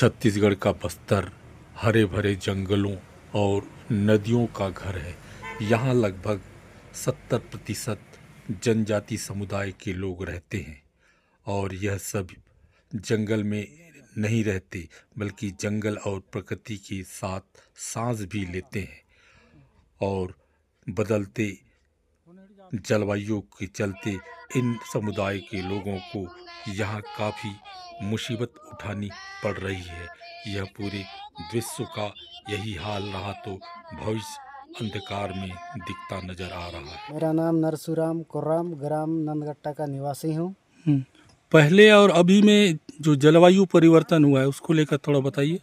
छत्तीसगढ़ का बस्तर हरे भरे जंगलों और नदियों का घर है। यहाँ लगभग 70% जनजाति समुदाय के लोग रहते हैं और यह सब जंगल में नहीं रहते बल्कि जंगल और प्रकृति के साथ सांस भी लेते हैं। और बदलते जलवायु के चलते इन समुदाय के लोगों को यहाँ काफ़ी मुसीबत उठानी पड़ रही है। यह पूरे विश्व का यही हाल रहा तो भविष्य अंधकार में दिखता नजर आ रहा है। मेरा नाम नरसुराम कोर्राम ग्राम नंदगट्टा का निवासी हूँ। पहले और अभी में जो जलवायु परिवर्तन हुआ है उसको लेकर थोड़ा बताइए।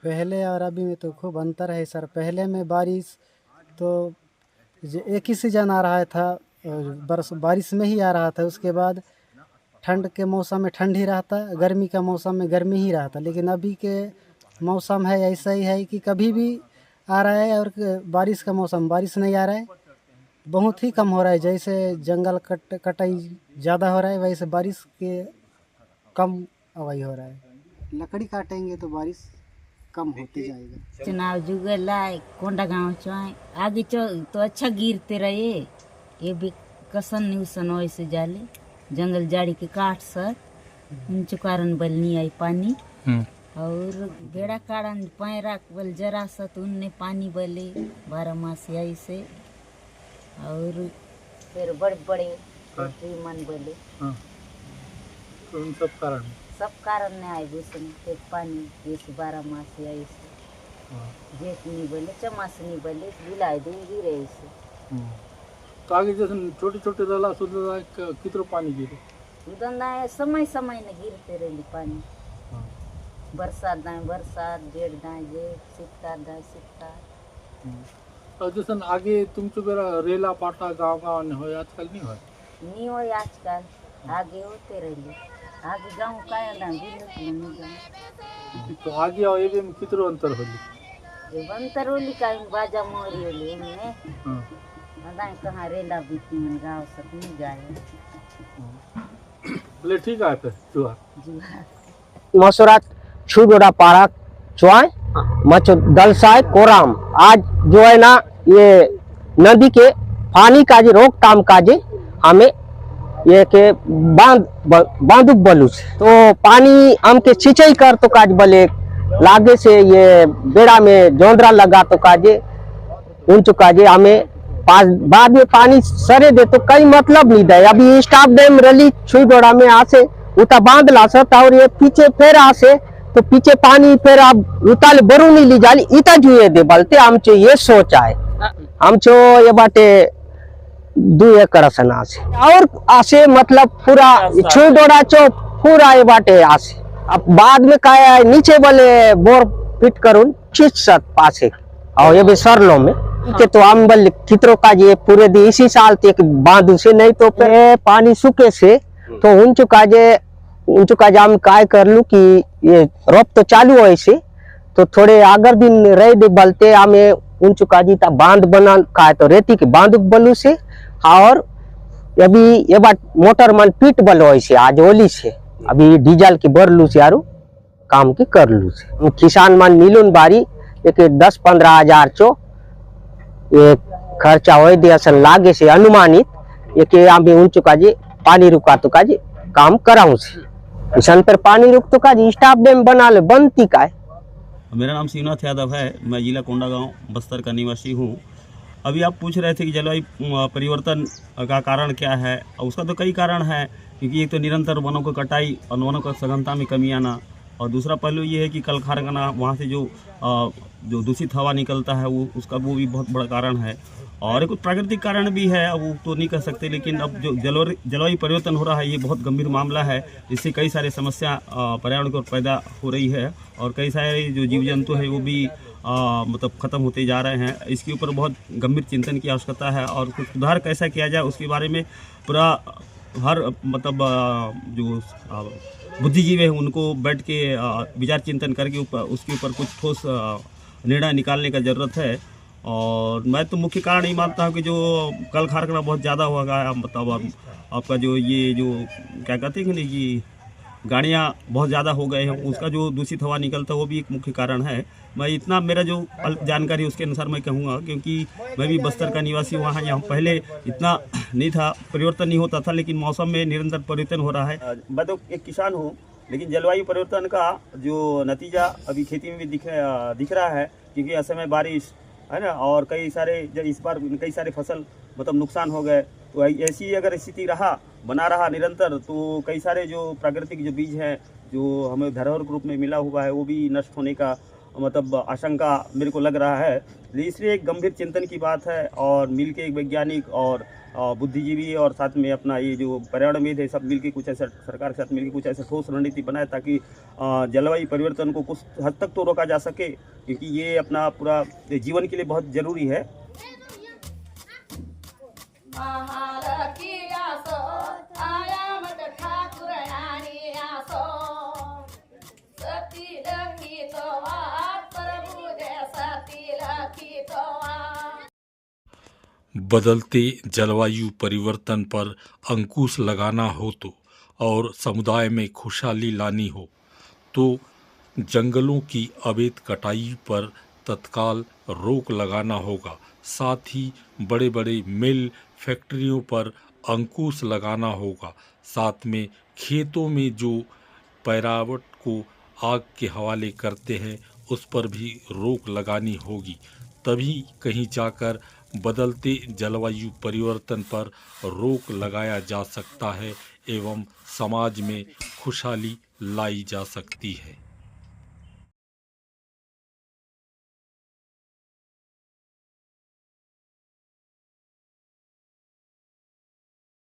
पहले और अभी में तो खूब अंतर है सर। पहले में बारिश तो एक ही सीजन आ रहा था, बारिश में ही आ रहा था। उसके बाद ठंड के मौसम में ठंड ही रहता, गर्मी का मौसम में गर्मी ही रहता। लेकिन अभी के मौसम है ऐसा ही है कि कभी भी आ रहा है और बारिश का मौसम बारिश नहीं आ रहा है, बहुत ही कम हो रहा है। जैसे जंगल कटाई ज़्यादा हो रहा है वैसे बारिश के कम अवाई हो रहा है। लकड़ी काटेंगे तो बारिश कम होती जाएगा। चुनाव जुगला कोंडा गाँव चौए आगे तो अच्छा गिरते रहे। ये भी कसन न्यूसन वैसे जाले जंगल जाड़ी के काट सर उनके कारण बल नहीं आई पानी। और बेड़ा कारण पैरा बल जरा सा तो उनने पानी बले 12 मास आई से। और फिर बड़े बड़े मन बले तो उन सब कारण ने आए घुसन फिर पानी जैसे 12 मास आई से जेठ नहीं बले चमास नहीं बले गिलाए दिन गिरे से। तो आगे जैसे छोटे छोटे दला सुधर कितरो पानी गिरे उदंदा समय समय ने गिरते रही पानी। बरसात दाए बरसात, जेठ दाए जेठ, शीतकाल दाए शीतकाल। और जैसे आगे तुमको बेरा रेला पाटा गाँव गाँव ने हो आजकल नहीं हो आजकल आगे होते रही। आगे गाँव का तो आगे और ये में कितरो अंतर होली अंतर होली का बाजा मोरी होली उनमें कहाँ रेला बीती मन गाँव सब नहीं जाए। बोले ठीक है फिर जुआ मसूरात छुडोड़ा पारा चौआय मचो दलसाय कोराम। आज जो है ना ये नदी के पानी का जी रोकथाम का जी हमें ये के बांधुक बलूस तो पानी हम के सिंचाई कर तो काज बले लागे से ये बेड़ा में जोंदरा लगा तो काजे उन चुका जे हमें बाद में पानी सरे दे तो कई मतलब नहीं दे। अभी स्टाफ डैम रली छुईडोड़ा में आसे उता बांध ला सकता और ये पीछे फिर आसे तो पीछे पानी फिर अब उताले बरू नहीं ली जाली इता जुए दे बलते हमचे ये सोच आए हमचो ये बाटे 2 एकड़ सना से और आसे मतलब पूरा छुईडोड़ा चो पूरा ये बाटे आसे। अब बाद में काया है नीचे वाले बोर फिट करून 6 पासे और ये भी सरलों में के तो हम बल कितरों का ये पूरे दी इसी साल तक बांधू से नहीं तो पे पानी सूखे से तो उन चुका जाम काय कर लू कि ये रोप तो चालू है ऐसे तो थोड़े अगर दिन रह दे बलते हमें उन चुका जी ता बांध बना का तो रेती के बांधुक बलू से और अभी ये बात मोटर मन पीट बलो ऐसे आज होली से अभी डीजल की बर लू से यारू काम की कर लू से किसान मन मिलून बारी एक 10-15 हजार चो ये खर्चा हो दिया सन लागे से अनुमानित ये के हम उन चुका जी पानी रुका तो का जी काम कराऊं से किसान पर पानी रुक तो का जी स्टाफ डैम बना ले बनती का है। मेरा नाम शिवनाथ यादव है, मैं जिला कोंडागांव बस्तर का निवासी हूँ। अभी आप पूछ रहे थे कि जलवायु परिवर्तन का कारण क्या है। उसका तो कई कारण है क्योंकि एक तो निरंतर वनों की कटाई और वनों का सघनता में कमी आना और दूसरा पहलू ये है कि कल कारखाना वहाँ से जो दूषित हवा निकलता है वो भी बहुत बड़ा कारण है। और एक प्राकृतिक कारण भी है, वो तो नहीं कह सकते। लेकिन अब जो जलवायु परिवर्तन हो रहा है ये बहुत गंभीर मामला है। इससे कई सारे समस्या पर्यावरण को पैदा हो रही है और कई सारे जो जीव जंतु है वो भी मतलब ख़त्म होते जा रहे हैं। इसके ऊपर बहुत गंभीर चिंतन की आवश्यकता है और कुछ सुधार कैसा किया जाए उसके बारे में पूरा हर मतलब जो बुद्धिजीवी है उनको बैठ के विचार चिंतन करके उसके ऊपर कुछ ठोस निर्णय निकालने का ज़रूरत है। और मैं तो मुख्य कारण ये मानता हूँ कि जो कल कारखाना बहुत ज़्यादा होगा मतलब आपका जो ये जो क्या कहते हैं कि गाड़ियाँ बहुत ज़्यादा हो गए हैं, उसका जो दूषित हवा निकलता है वो भी एक मुख्य कारण है। मैं इतना मेरा जो जानकारी उसके अनुसार मैं कहूँगा, क्योंकि मैं भी बस्तर का निवासी वहाँ यहाँ पहले इतना नहीं था, परिवर्तन नहीं होता था, लेकिन मौसम में निरंतर परिवर्तन हो रहा है। मैं तो एक किसान हूँ, लेकिन जलवायु परिवर्तन का जो नतीजा अभी खेती में भी दिख रहा है, क्योंकि असमय बारिश है ना, और कई सारे इस बार कई सारे फसल मतलब नुकसान हो गए। तो ऐसी अगर स्थिति बना रहा निरंतर, तो कई सारे जो प्राकृतिक जो बीज हैं जो हमें धरोहर के रूप में मिला हुआ है वो भी नष्ट होने का मतलब आशंका मेरे को लग रहा है। इसलिए एक गंभीर चिंतन की बात है, और मिलके एक वैज्ञानिक और बुद्धिजीवी और साथ में अपना ये जो पर्यावरणविद है सब मिलके कुछ ऐसा सरकार के साथ मिलके कुछ ऐसा ठोस रणनीति बनाए, ताकि जलवायु परिवर्तन को कुछ हद तक तो रोका जा सके, क्योंकि ये अपना पूरा जीवन के लिए बहुत ज़रूरी है। बदलते जलवायु परिवर्तन पर अंकुश लगाना हो तो और समुदाय में खुशहाली लानी हो तो जंगलों की अवैध कटाई पर तत्काल रोक लगाना होगा। साथ ही बड़े बड़े मिल फैक्ट्रियों पर अंकुश लगाना होगा। साथ में खेतों में जो पैरावट को आग के हवाले करते हैं उस पर भी रोक लगानी होगी। तभी कहीं जाकर बदलते जलवायु परिवर्तन पर रोक लगाया जा सकता है एवं समाज में खुशहाली लाई जा सकती है।